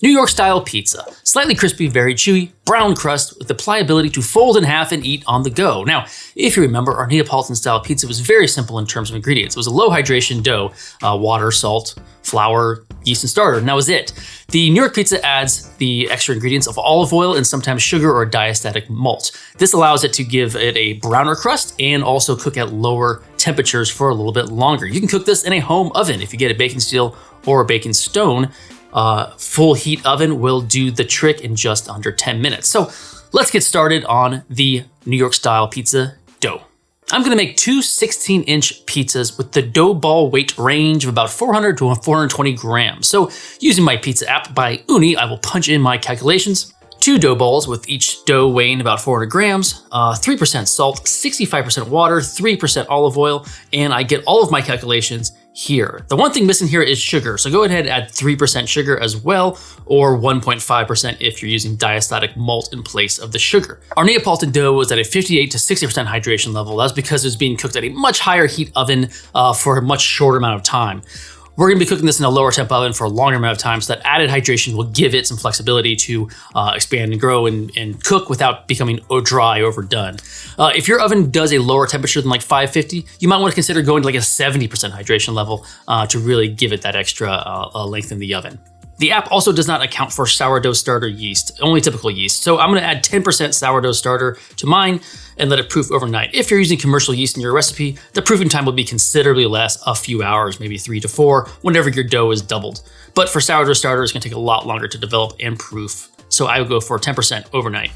New York style pizza. Slightly crispy, very chewy, brown crust with the pliability to fold in half and eat on the go. Now, if you remember, our Neapolitan style pizza was very simple in terms of ingredients. It was a low hydration dough, water, salt, flour, yeast, and starter, and that was it. The New York pizza adds the extra ingredients of olive oil and sometimes sugar or diastatic malt. This allows it to give it a browner crust and also cook at lower temperatures for a little bit longer. You can cook this in a home oven. If you get a baking steel or a baking stone, full heat oven will do the trick in just under 10 minutes. So let's get started on the New York style pizza dough. I'm gonna make two 16-inch pizzas with the dough ball weight range of about 400 to 420 grams. So using my pizza app by Uni, I will punch in my calculations. 2 dough balls with each dough weighing about 400 grams, 3% salt, 65% water, 3% olive oil, and I get all of my calculations here. The one thing missing here is sugar, so go ahead and add 3% sugar as well, or 1.5% if you're using diastatic malt in place of the sugar. Our Neapolitan dough was at a 58 to 60% hydration level. That's because it was being cooked at a much higher heat oven for a much shorter amount of time. We're gonna be cooking this in a lower temp oven for a longer amount of time, so that added hydration will give it some flexibility to expand and grow and cook without becoming dry, overdone. If your oven does a lower temperature than like 550, you might wanna consider going to like a 70% hydration level to really give it that extra length in the oven. The app also does not account for sourdough starter yeast, only typical yeast. So I'm gonna add 10% sourdough starter to mine and let it proof overnight. If you're using commercial yeast in your recipe, the proofing time will be considerably less, a few hours, maybe 3 to 4, whenever your dough is doubled. But for sourdough starter, it's gonna take a lot longer to develop and proof. So I would go for 10% overnight.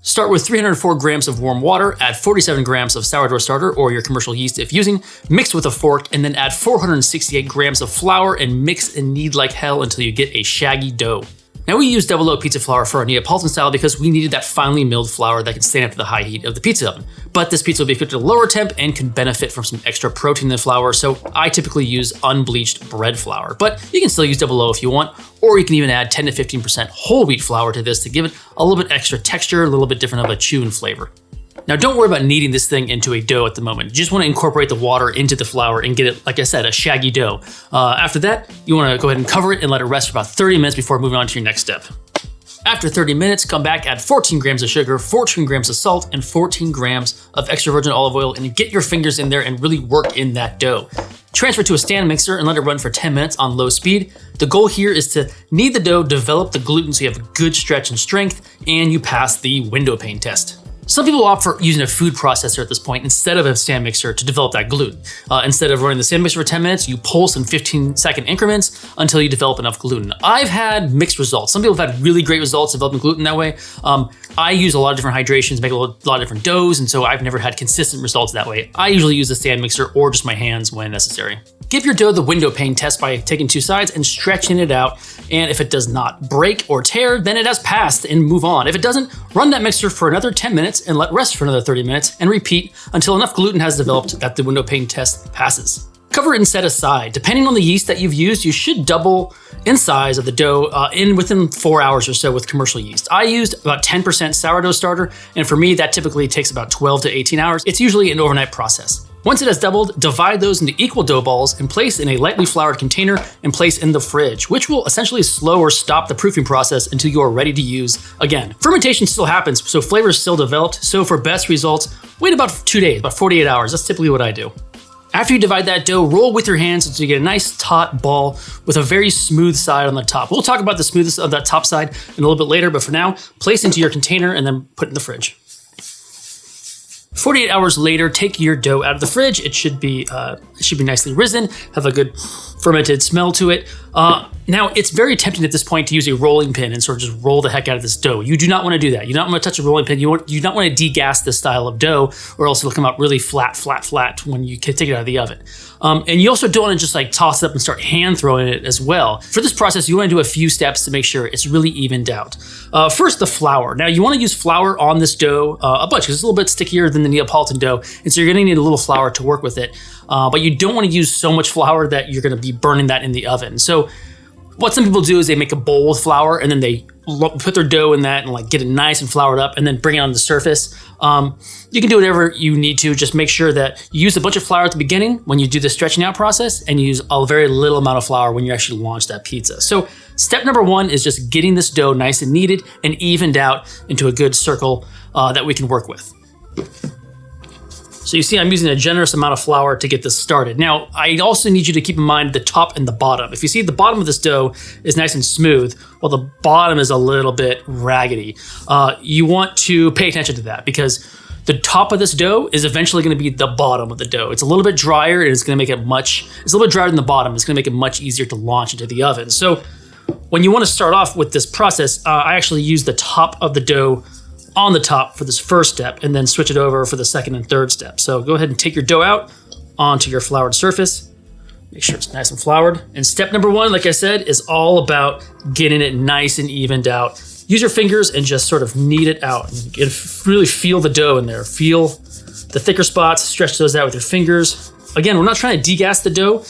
Start with 304 grams of warm water, add 47 grams of sourdough starter or your commercial yeast if using, mix with a fork, and then add 468 grams of flour and mix and knead like hell until you get a shaggy dough. Now we use 00 pizza flour for our Neapolitan style because we needed that finely milled flour that can stand up to the high heat of the pizza oven. But this pizza will be cooked at a lower temp and can benefit from some extra protein in the flour, so I typically use unbleached bread flour. But you can still use 00 if you want, or you can even add 10 to 15% whole wheat flour to this to give it a little bit extra texture, a little bit different of a chew and flavor. Now don't worry about kneading this thing into a dough at the moment. You just want to incorporate the water into the flour and get it, like I said, a shaggy dough. After that, you want to go ahead and cover it and let it rest for about 30 minutes before moving on to your next step. After 30 minutes, come back, add 14 grams of sugar, 14 grams of salt, and 14 grams of extra virgin olive oil, and get your fingers in there and really work in that dough. Transfer to a stand mixer and let it run for 10 minutes on low speed. The goal here is to knead the dough, develop the gluten so you have a good stretch and strength, and you pass the window pane test. Some people opt for using a food processor at this point instead of a stand mixer to develop that gluten. Instead of running the stand mixer for 10 minutes, you pulse in 15-second increments until you develop enough gluten. I've had mixed results. Some people have had really great results developing gluten that way. I use a lot of different hydrations, make a lot of different doughs, and so I've never had consistent results that way. I usually use the stand mixer or just my hands when necessary. Give your dough the window pane test by taking 2 sides and stretching it out. And if it does not break or tear, then it has passed and move on. If it doesn't, run that mixer for another 10 minutes and let rest for another 30 minutes and repeat until enough gluten has developed that the window pane test passes. Cover it and set aside. Depending on the yeast that you've used, you should double in size of the dough within 4 hours or so with commercial yeast. I used about 10% sourdough starter, and for me, that typically takes about 12 to 18 hours. It's usually an overnight process. Once it has doubled, divide those into equal dough balls and place in a lightly floured container and place in the fridge, which will essentially slow or stop the proofing process until you are ready to use again. Fermentation still happens, so flavor is still developed. So for best results, wait about 2 days, about 48 hours. That's typically what I do. After you divide that dough, roll with your hands until you get a nice taut ball with a very smooth side on the top. We'll talk about the smoothness of that top side in a little bit later, but for now, place into your container and then put in the fridge. 48 hours later, take your dough out of the fridge. It should be nicely risen, have a good fermented smell to it. Now, it's very tempting at this point to use a rolling pin and sort of just roll the heck out of this dough. You do not want to do that. You do not want to touch a rolling pin. You do not want to degas this style of dough, or else it'll come out really flat when you take it out of the oven. And you also don't want to just like toss it up and start hand throwing it as well. For this process, you want to do a few steps to make sure it's really evened out. First, the flour. Now, you want to use flour on this dough a bunch because it's a little bit stickier than the Neapolitan dough, and so you're going to need a little flour to work with it. But you don't want to use so much flour that you're going to be burning that in the oven. So What some people do is they make a bowl with flour and then they put their dough in that and like get it nice and floured up and then bring it on the surface. You can do whatever you need to. Just make sure that you use a bunch of flour at the beginning when you do the stretching out process, and you use a very little amount of flour when you actually launch that pizza. So step number one is just getting this dough nice and kneaded and evened out into a good circle that we can work with. So you see I'm using a generous amount of flour to get this started. Now, I also need you to keep in mind the top and the bottom. If you see the bottom of this dough is nice and smooth, while the bottom is a little bit raggedy, you want to pay attention to that, because the top of this dough is eventually going to be the bottom of the dough. It's a little bit drier and it's going to make it it's a little bit drier than the bottom. It's going to make it much easier to launch into the oven. So when you want to start off with this process, I actually use the top of the dough on the top for this first step and then switch it over for the second and third step. So go ahead and take your dough out onto your floured surface. Make sure it's nice and floured. And step number one, like I said, is all about getting it nice and evened out. Use your fingers and just sort of knead it out. And really feel the dough in there. Feel the thicker spots, stretch those out with your fingers. Again, we're not trying to degas the dough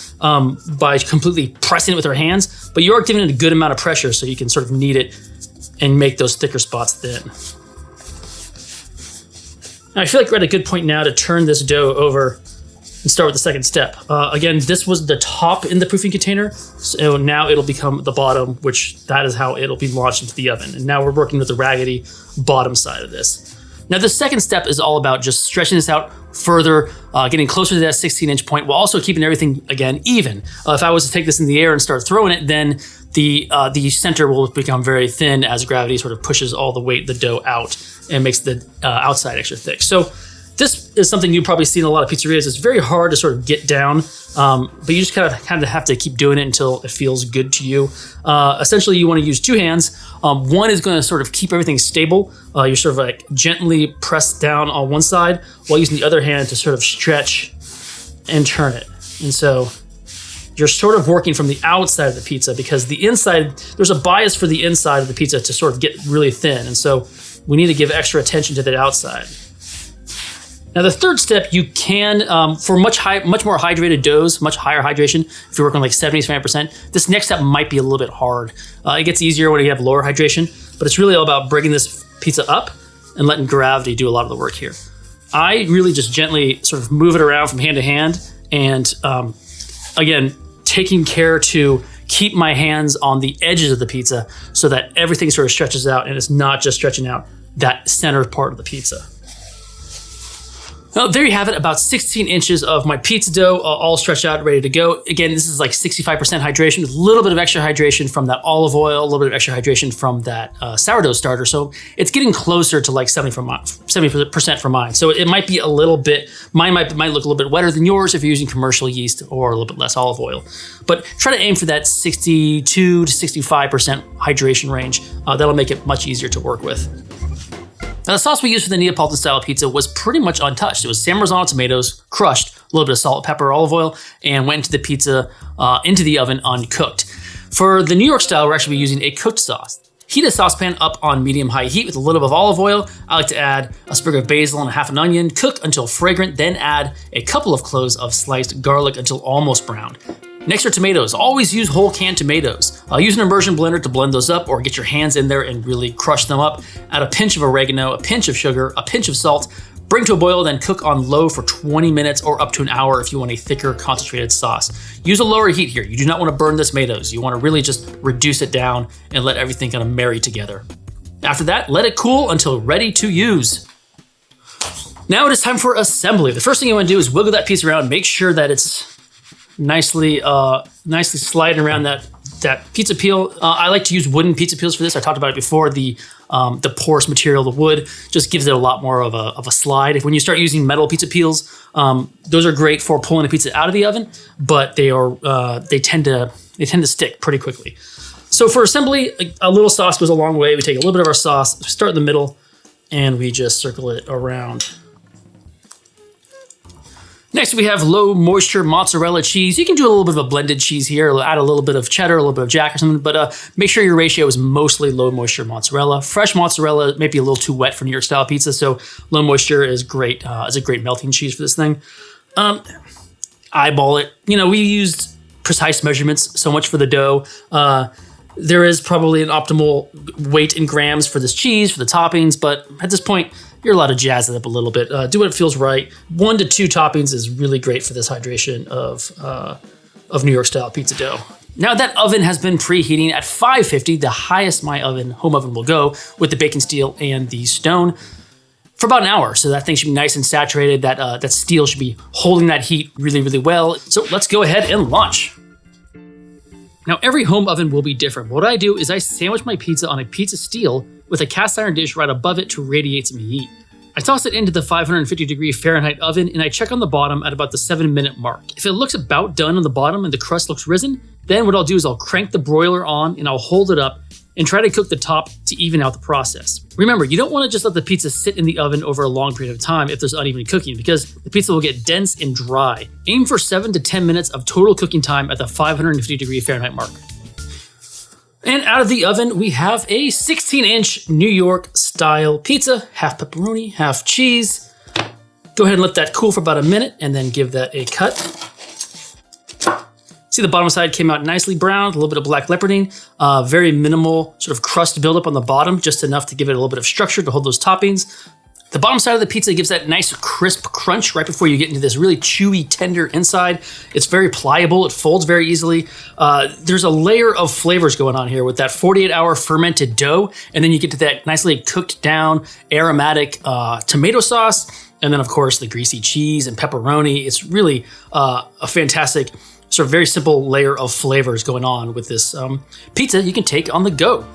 by completely pressing it with our hands, but you are giving it a good amount of pressure so you can sort of knead it and make those thicker spots thin. Now, I feel like we're at a good point now to turn this dough over and start with the second step. Again, this was the top in the proofing container, so now it'll become the bottom, which that is how it'll be launched into the oven. And now we're working with the raggedy bottom side of this. Now, the second step is all about just stretching this out further, getting closer to that 16-inch point, while also keeping everything, again, even. If I was to take this in the air and start throwing it, then the center will become very thin as gravity sort of pushes all the weight of the dough out and makes the outside extra thick. So this is something you've probably seen in a lot of pizzerias. It's very hard to sort of get down, but you just kind of have to keep doing it until it feels good to you. Essentially, you want to use two hands. One is going to sort of keep everything stable. You're sort of like gently press down on one side while using the other hand to sort of stretch and turn it. And so you're sort of working from the outside of the pizza, because the inside, there's a bias for the inside of the pizza to sort of get really thin. And so we need to give extra attention to that outside. Now, the third step, you can, for much more hydrated doughs, much higher hydration, if you're working like 70-75%, this next step might be a little bit hard. It gets easier when you have lower hydration, but it's really all about bringing this pizza up and letting gravity do a lot of the work here. I really just gently sort of move it around from hand to hand, and again, taking care to keep my hands on the edges of the pizza so that everything sort of stretches out and it's not just stretching out that center part of the pizza. Well, there you have it, about 16 inches of my pizza dough all stretched out, ready to go. Again, this is like 65% hydration, with a little bit of extra hydration from that olive oil, a little bit of extra hydration from that sourdough starter. So it's getting closer to like 70% for mine. So it might be a little bit, mine might look a little bit wetter than yours if you're using commercial yeast or a little bit less olive oil. But try to aim for that 62 to 65% hydration range. That'll make it much easier to work with. Now, the sauce we used for the Neapolitan style pizza was pretty much untouched. It was San Marzano tomatoes, crushed, a little bit of salt, pepper, olive oil, and went into the pizza, into the oven uncooked. For the New York style, we're actually using a cooked sauce. Heat a saucepan up on medium-high heat with a little bit of olive oil. I like to add a sprig of basil and a half an onion. Cook until fragrant, then add a couple of cloves of sliced garlic until almost brown. Next are tomatoes. Always use whole canned tomatoes. Use an immersion blender to blend those up, or get your hands in there and really crush them up. Add a pinch of oregano, a pinch of sugar, a pinch of salt. Bring to a boil, then cook on low for 20 minutes or up to an hour if you want a thicker, concentrated sauce. Use a lower heat here. You do not want to burn the tomatoes. You want to really just reduce it down and let everything kind of marry together. After that, let it cool until ready to use. Now it is time for assembly. The first thing you want to do is wiggle that piece around, make sure that it's nicely sliding around that pizza peel. I like to use wooden pizza peels for this. I talked about it before. The porous material, the wood, just gives it a lot more of a slide. When you start using metal pizza peels, those are great for pulling a pizza out of the oven, but they tend to stick pretty quickly. So for assembly, a little sauce goes a long way. We take a little bit of our sauce, start in the middle, and we just circle it around. Next, we have low moisture mozzarella cheese. You can do a little bit of a blended cheese here, add a little bit of cheddar, a little bit of jack or something, but make sure your ratio is mostly low moisture mozzarella. Fresh mozzarella may be a little too wet for New York style pizza, so low moisture is great. Is a great melting cheese for this thing. Eyeball it. We used precise measurements so much for the dough. There is probably an optimal weight in grams for this cheese, for the toppings, but at this point, you're allowed to jazz it up a little bit. Do what feels right. 1 to 2 toppings is really great for this hydration of New York style pizza dough. Now that oven has been preheating at 550, the highest my home oven will go with the baking steel and the stone, for about an hour. So that thing should be nice and saturated. That steel should be holding that heat really, really well. So let's go ahead and launch. Now every home oven will be different. What I do is I sandwich my pizza on a pizza steel with a cast iron dish right above it to radiate some heat. I toss it into the 550 Fahrenheit oven and I check on the bottom at about the 7-minute mark. If it looks about done on the bottom and the crust looks risen, then what I'll do is I'll crank the broiler on and I'll hold it up and try to cook the top to even out the process. Remember, you don't want to just let the pizza sit in the oven over a long period of time if there's uneven cooking, because the pizza will get dense and dry. Aim for 7 to 10 minutes of total cooking time at the 550 Fahrenheit mark. And out of the oven, we have a 16-inch New York style pizza, half pepperoni, half cheese. Go ahead and let that cool for about a minute and then give that a cut. See, the bottom side came out nicely browned, a little bit of black leoparding, very minimal sort of crust buildup on the bottom, just enough to give it a little bit of structure to hold those toppings. The bottom side of the pizza gives that nice crisp crunch right before you get into this really chewy, tender inside. It's very pliable, it folds very easily. There's a layer of flavors going on here with that 48-hour fermented dough, and then you get to that nicely cooked down, aromatic tomato sauce, and then of course the greasy cheese and pepperoni. It's really a fantastic, sort of very simple layer of flavors going on with this pizza you can take on the go.